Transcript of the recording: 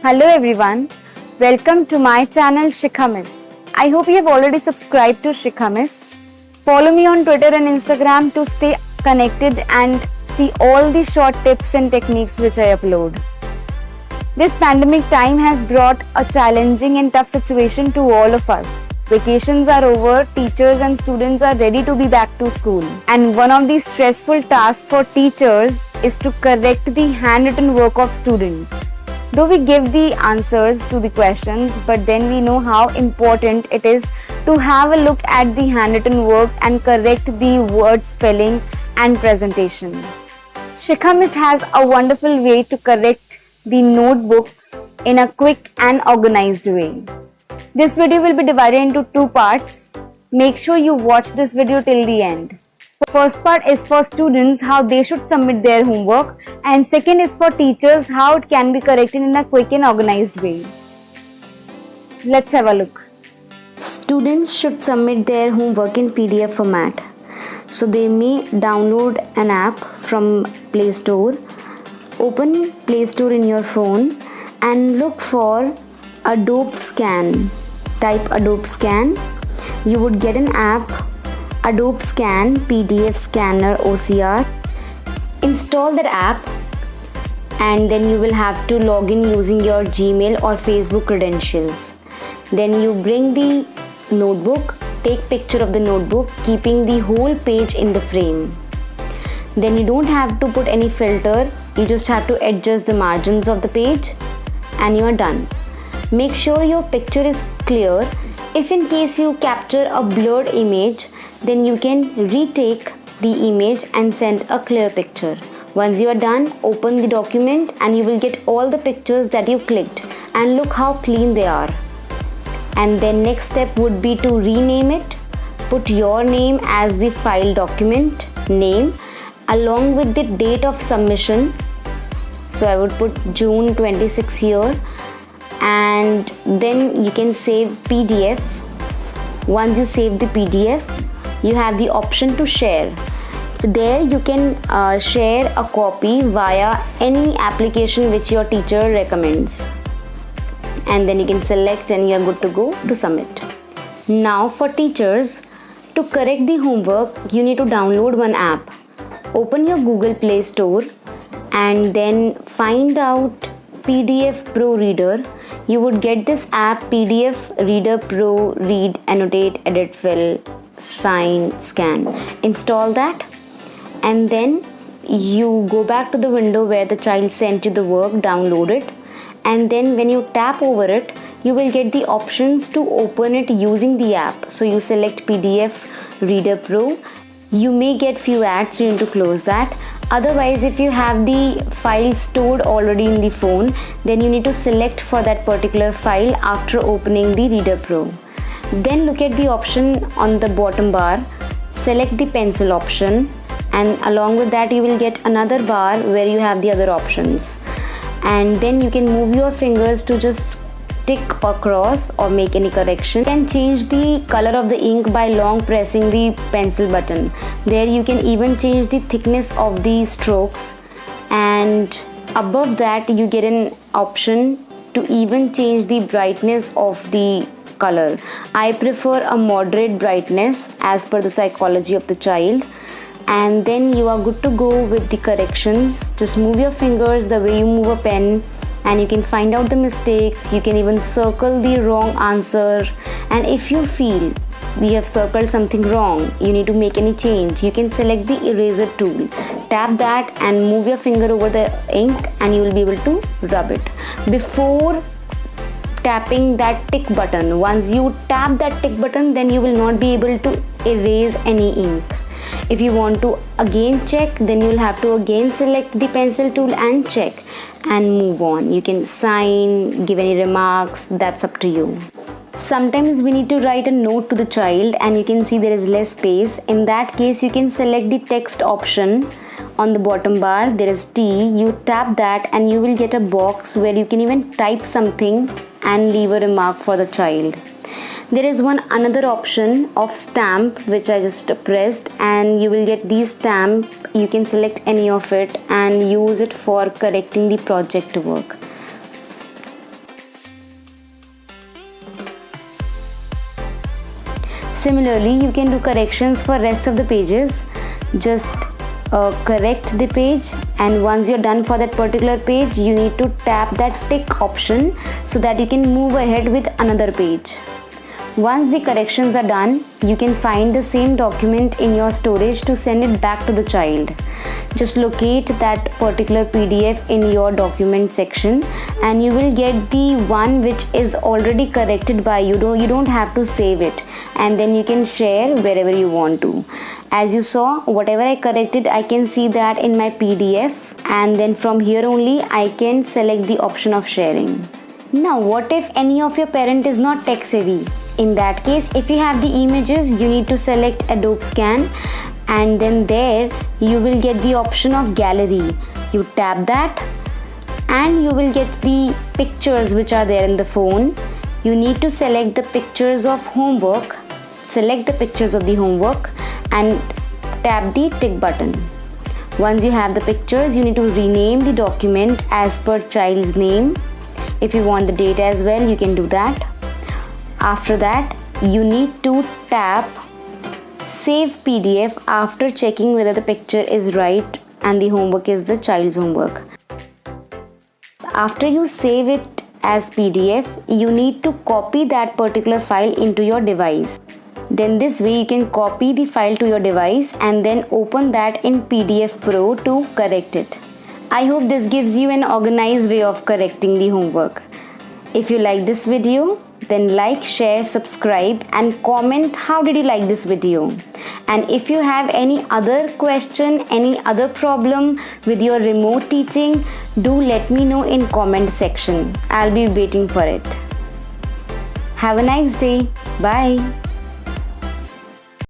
Hello everyone, welcome to my channel Shikha Miss. I hope you have already subscribed to Shikha Miss. Follow me on Twitter and Instagram to stay connected and see all the short tips and techniques which I upload. This pandemic time has brought a challenging and tough situation to all of us. Vacations are over, teachers and students are ready to be back to school. And one of the stressful tasks for teachers is to correct the handwritten work of students. Though we give the answers to the questions, but then we know how important it is to have a look at the handwritten work and correct the word spelling and presentation. Shikha Miss has a wonderful way to correct the notebooks in a quick and organized way. This video will be divided into two parts. Make sure you watch this video till the end. First part is for students how they should submit their homework, and second is for teachers how it can be corrected in a quick and organized way. Let's have a look. Students should submit their homework in PDF format. So they may download an app from Play Store. Open Play Store in your phone and look for Adobe Scan. Type Adobe Scan. You would get an app, Adobe Scan PDF Scanner OCR. Install that app and then you will have to log in using your Gmail or Facebook credentials. Then you bring the notebook, take picture of the notebook, keeping the whole page in the frame. Then you don't have to put any filter, you just have to adjust the margins of the page and you are done. Make sure your picture is clear. If in case you capture a blurred image, then you can retake the image and send a clear picture. Once you are done, open the document and you will get all the pictures that you clicked, and look how clean they are. And then next step would be to rename it. Put your name as the file document name along with the date of submission. So I would put June 26 here, and then you can save PDF. Once you save the PDF, you have the option to share. There you can share a copy via any application which your teacher recommends, and then you can select and you are good to go to submit. Now for teachers, to correct the homework, you need to download one app. Open your Google Play Store and then find out PDF Pro Reader. You would get this app, PDF Reader Pro, read, annotate, edit, fill, sign, scan. Install that and then you go back to the window where the child sent you the work, download it, and then when you tap over it, you will get the options to open it using the app. So you select PDF Reader Pro. You may get few ads, so you need to close that. Otherwise, if you have the file stored already in the phone, then you need to select for that particular file after opening the Reader Pro. Then look at the option on the bottom bar, select the pencil option, and along with that you will get another bar where you have the other options. And then you can move your fingers to just tick across or make any correction. You can change the color of the ink by long pressing the pencil button. There you can even change the thickness of the strokes, and above that you get an option to even change the brightness of the color. I prefer a moderate brightness as per the psychology of the child. And then you are good to go with the corrections. Just move your fingers the way you move a pen and you can find out the mistakes. You can even circle the wrong answer, and if you feel you have circled something wrong, you need to make any change, you can select the eraser tool, tap that and move your finger over the ink and you will be able to rub it. Before tapping that tick button, once you tap that tick button, then you will not be able to erase any ink. If you want to again check, then you will have to again select the pencil tool and check and move on. You can sign, give any remarks, that's up to you. Sometimes we need to write a note to the child and you can see there is less space. In that case, you can select the text option on the bottom bar. There is T, you tap that and you will get a box where you can even type something and leave a remark for the child. There is another option of stamp which I just pressed, and you will get these stamp. You can select any of it and use it for correcting the project work. Similarly, you can do corrections for rest of the pages. Just correct the page, and once you're done for that particular page, you need to tap that tick option so that you can move ahead with another page. Once the corrections are done, you can find the same document in your storage to send it back to the child. Just locate that particular PDF in your document section and you will get the one which is already corrected by you. You don't have to save it, and then you can share wherever you want to. As you saw, whatever I corrected, I can see that in my PDF, and then from here only I can select the option of sharing. Now, what if any of your parent is not tech savvy? In that case, if you have the images, you need to select Adobe Scan, and then there you will get the option of gallery. You tap that and you will get the pictures which are there in the phone. You need to select the pictures of homework. Select the pictures of the homework and tap the tick button. Once you have the pictures, you need to rename the document as per child's name. If you want the date as well, you can do that. After that, you need to tap Save PDF after checking whether the picture is right and the homework is the child's homework. After you save it as PDF, you need to copy that particular file into your device. Then this way you can copy the file to your device and then open that in PDF Pro to correct it. I hope this gives you an organized way of correcting the homework. If you like this video, then like, share, subscribe and comment how did you like this video. And if you have any other question, any other problem with your remote teaching, do let me know in comment section. I'll be waiting for it. Have a nice day. Bye.